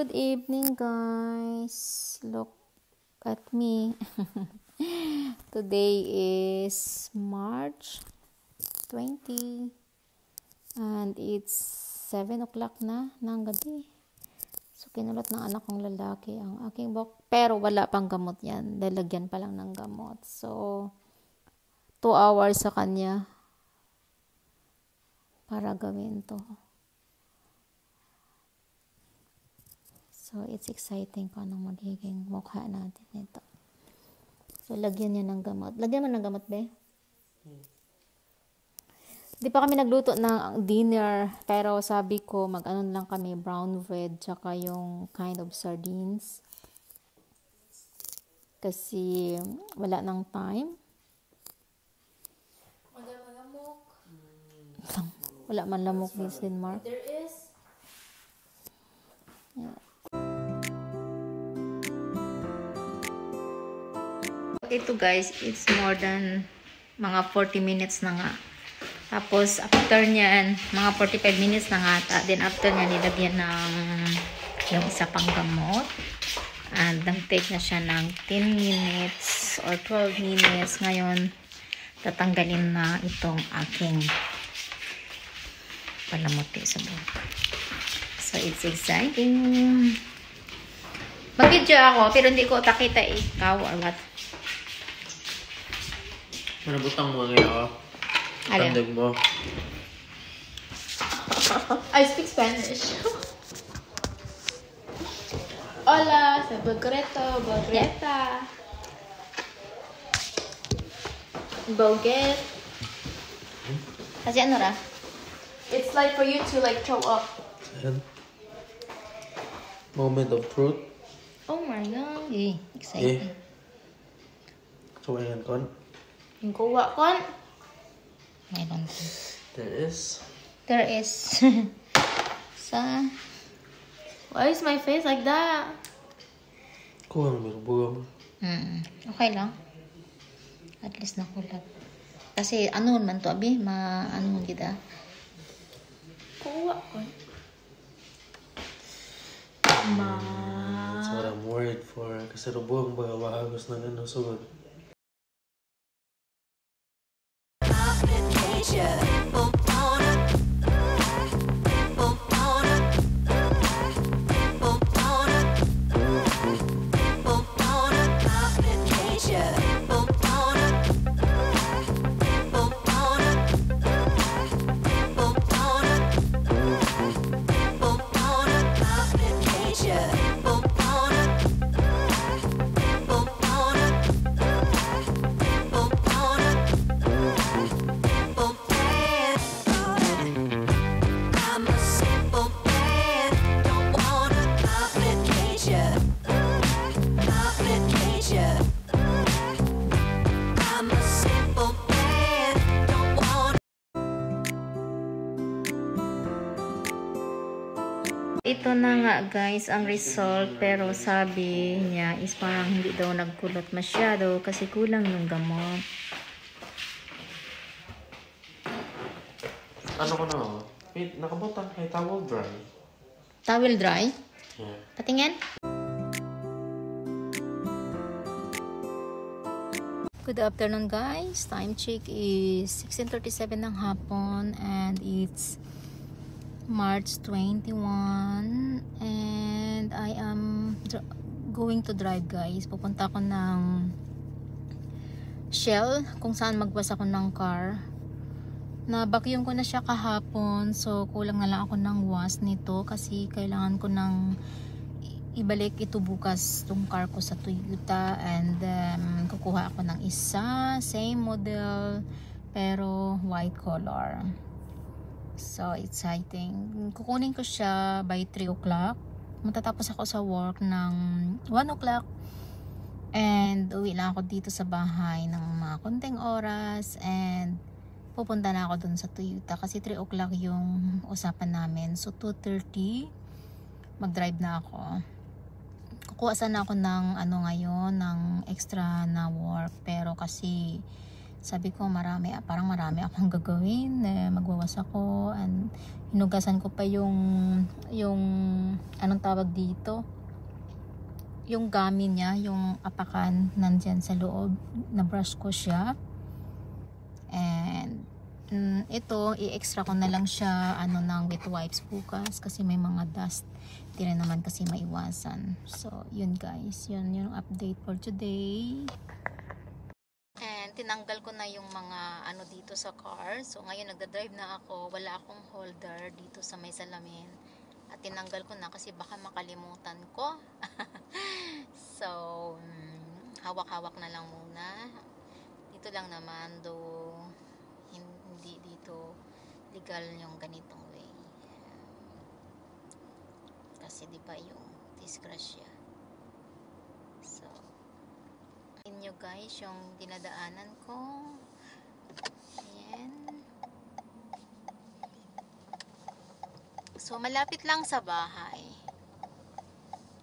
Good evening, guys. Look at me. Today is March 20 and it's 7 o'clock na ng gabi. So, kinulat ng anak kong lalaki ang aking book. Pero wala pang gamot yan. Lalagyan pa lang ng gamot. So, 2 hours sa kanya para gawin to. So, it's exciting kung anong magiging mukha natin nito. So, lagyan niya ng gamot. Lagyan mo ng gamot, be? Di pa kami nagluto ng dinner, pero sabi ko, mag-ano lang kami, brown bread, tsaka yung kind of sardines. Kasi, wala nang time. Wala man lamok din, Mark. There is. Yeah. Okay to guys, it's more than mga 40 minutes na nga. Tapos after nyan, mga 45 minutes na nga. Then after nyan, nilagyan ng yung isa pang gamot. And nag-take na siya ng 10 minutes or 12 minutes. Ngayon, tatanggalin na itong aking palamuti sa buhok. So, it's exciting. Mag-video ako, pero hindi ko takita ikaw or what. Manabutang mo ngayon. Tandag mo. I speak Spanish. Hola, soy Bogreto, Bogreta. Boget. Kasi ano ra? It's like for you to like show up. Ayan. Moment of truth. Oh my God. Exciting. So, ayan, Kon. Yung kuha kon. I don't think. There is. Sa... Why is my face like that? Kuha mo, buga mo. Okay lang. At least nakulat. Kasi ano man to, abi? Ano man kita? Kuha kon. That's what I'm worried for. Kasi rubuang ba, wahagos na gano'n sugod. Ito na nga guys ang result, pero sabi niya is parang hindi daw nagkulot masyado kasi kulang yung gamot. Ano ko na? Wait, nakabutang kay towel dry. Towel dry? Yeah. Patingin? Good afternoon guys. Time check is 16:37 ng hapon and it's March 21 and I am going to drive guys. Pupunta ako ng Shell kung saan magwas ako ng car. Na-vacuum ko na siya kahapon, so kulang na lang ako ng wash nito kasi kailangan ko ng ibalik ito bukas tong car ko sa Toyota and kukuha ako ng isa, same model pero white color. So, exciting. Kukunin ko siya by 3 o'clock. Matatapos ako sa work ng 1 o'clock. And uwi lang ako dito sa bahay ng mga konting oras. And pupunta na ako dun sa Toyota. Kasi 3 o'clock yung usapan namin. So, 2:30 mag-drive na ako. Kukuha sana ako ng ano ngayon, ng extra na work. Pero kasi sabi ko parang marami akong gagawin. Magwawas ako and hinugasan ko pa yung anong tawag dito, yung gamin niya, yung apakan nandyan sa loob, na brush ko siya. And ito i-extra ko na lang siya ng wet wipes bukas kasi may mga dust, hindi na naman kasi maiwasan. So yun guys, yun yung update for today. And tinanggal ko na yung mga dito sa car. So ngayon nagda-drive na ako, wala akong holder dito sa may salamin. At tinanggal ko na kasi baka makalimutan ko. So hawak-hawak na lang muna. Dito lang naman, though hindi dito legal yung ganitong way. Kasi di ba yung disgrasya. So inyo guys yung dinadaanan ko. Ayan. So malapit lang sa bahay.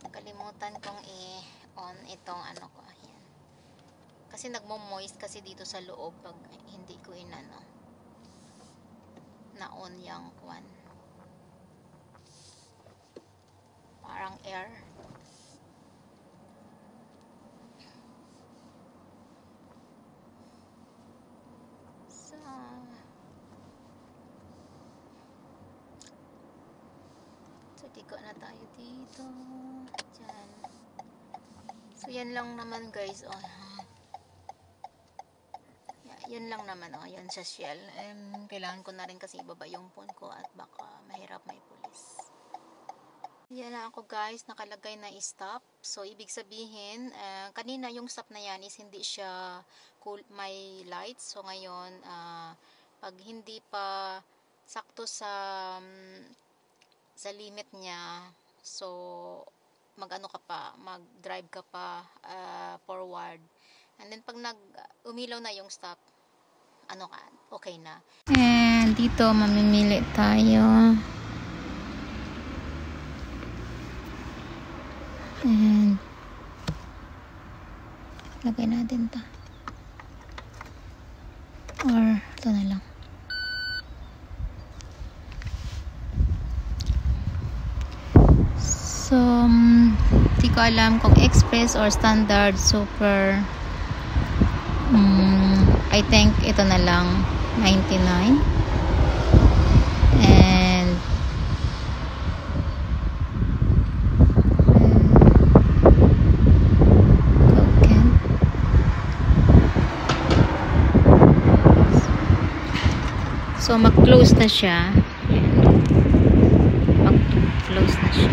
Nakalimutan kong i-on itong ko. Ayan. Kasi nagmo-moist kasi dito sa loob pag hindi ko na-on yung kwan. Parang air. So tiko na tayo dito. Diyan. So yan lang naman guys. Yan lang naman. Yan sa shell. Kailangan ko na rin kasi ibaba yung phone ko at baka mahirap may pulis. Yan na ako guys. Nakalagay na stop. So ibig sabihin, kanina yung stop na yan is hindi siya may lights. So ngayon, pag hindi pa sakto sa limit niya, so mag-drive ka pa forward, and then pag umilaw na yung stop, okay na. And dito mamimili tayo, and lagay natin ta, or ito na lang. So, di ko alam kung express or standard, super. I think ito na lang, 99. And token. So, mag-close na siya. Mag-close na siya.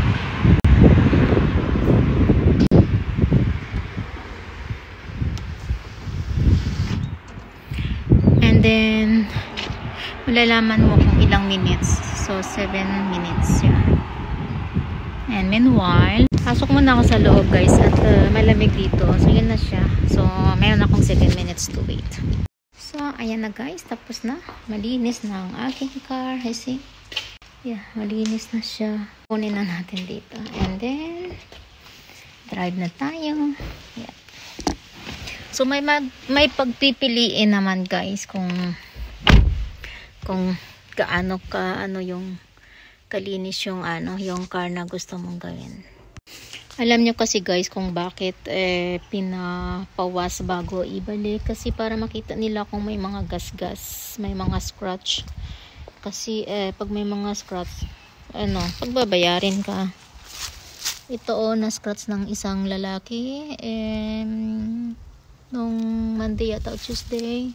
And then malalaman mo kung ilang minutes. So 7 minutes yan. And meanwhile, pasok muna ako sa loob guys at malamig dito. So yun na siya. So mayroon akong 7 minutes to wait. So ayan na guys, tapos na. Malinis na ang aking car. I see. Yeah, malinis na siya. Kunin na natin dito. And then drive na tayo. Yeah. So may pagpipiliin naman guys kung gaano yung kalinis yung yung car na gusto mong gawin. Alam nyo kasi guys kung bakit pinapawas bago ibalik, kasi para makita nila kung may mga gas-gas, may mga scratch. Kasi pag may mga scratch, pagbabayarin ka. Ito na scratch ng isang lalaki nung Monday yata o Tuesday.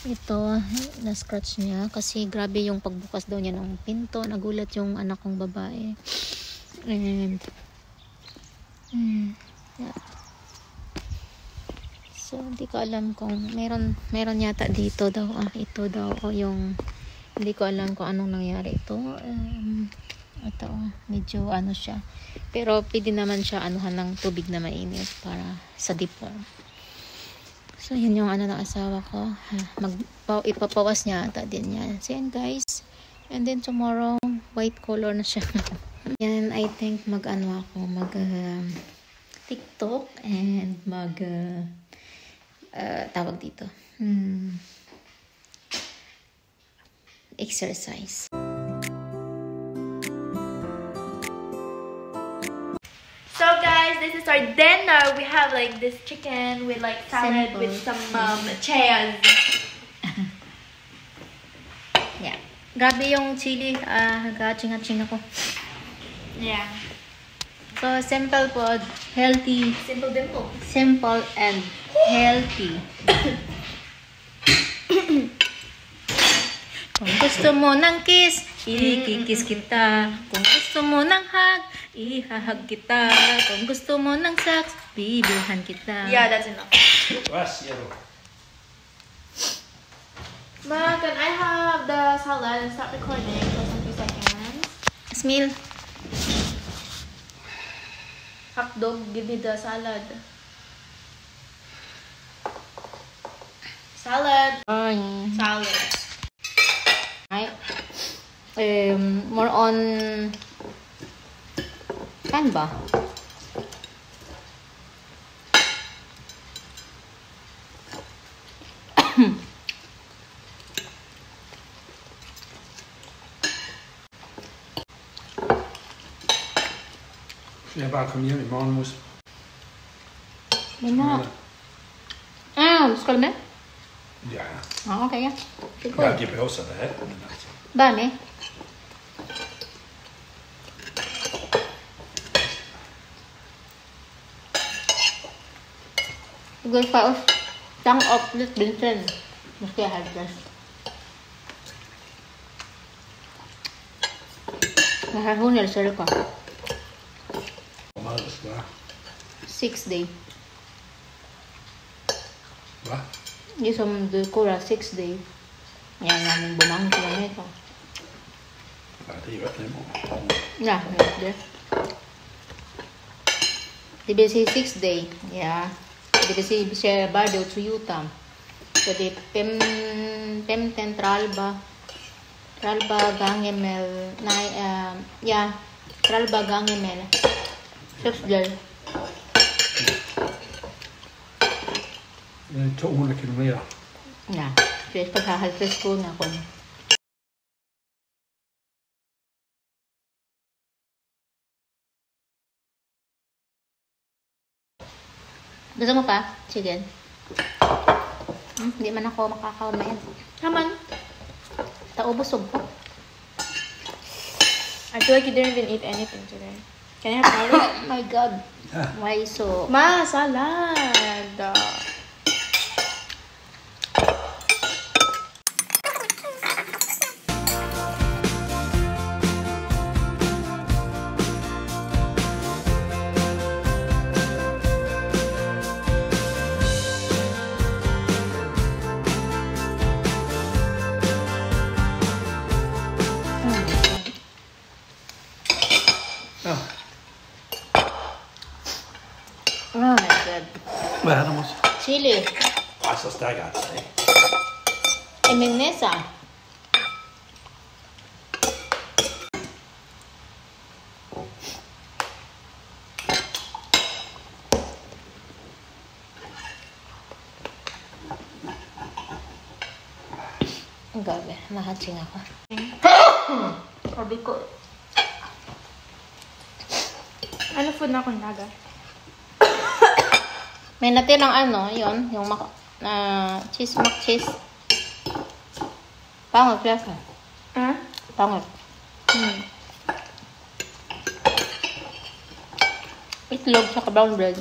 Ito na scratch niya kasi grabe yung pagbukas daw niya ng pinto. Nagulat yung anak kong babae. And yeah. So hindi ko alam kung meron yata dito daw. Ito daw yung hindi ko alam kung anong nangyari ito. Ito medyo siya. Pero pwede naman siya ng tubig na mainit para sa deform. So, yun yung ng asawa ko. Ipapawas niya ata din yan. So, yan guys. And then, tomorrow, white color na siya. Yan, I think mag TikTok and tawag dito. Exercise. So guys, this is our dinner. We have like this chicken with like salad Simple. with some cheese. Yeah. Grabe yung chili. Gaching-gaching ako. Yeah. So, simple food. Healthy. Simple dimple. Simple and healthy. Kung gusto mo ng kiss, ikikis kita. Kung gusto mo ng hug, ihahag kita. Kung gusto mo ng sex, bibilhan kita. Yeah, that's enough. Gracias. Ma, can I have the salad and start recording for some few seconds? Smell. Hotdog, give me the salad. Salad. Salad. Ay. More on kan ba? Jag bara kom hjem i morgen, Mus. Mina. Ska du med? Ja, Ja, okej. Ja. Det jeg går. har ikke behøvet at have den. Altså. Bani. Det går för oss. Tang upp lite binsen. Måste jag ha det. Det här hon är så det kan. Hvor meget det skal være. 6 day. Hvad? Di som du kura 6 day. Yan namin bumang kilometer. Ja, det er jo nemmere. Ja, det. Det vill säga 6 day. Ja. Det vill säga bisa bado tuyutam. Jadi pem tralba gangemel nai ja tralba gangemel. 6 day. 200 kilometer. Ja. Jadi paghahalfres ko na ako. Gusto mo pa? Chicken? Hindi man ako makakaon na yan. Come on. Taubos-ub pa. I feel like you didn't even eat anything today. Can I have salad? Oh my God. Ja. Why so? Ma, salad. Ja. Oh my God. Hvad er der, Mus? Chili. Ej, så stærk altså ikke. Eminesa. Gabi, nahatsing ako. Sabi ko, Ano food na akong naga? may natirang ano, yon yung cheese mac cheese. Pangot klasa. Huh? Pangot. Itlog sa brown bread.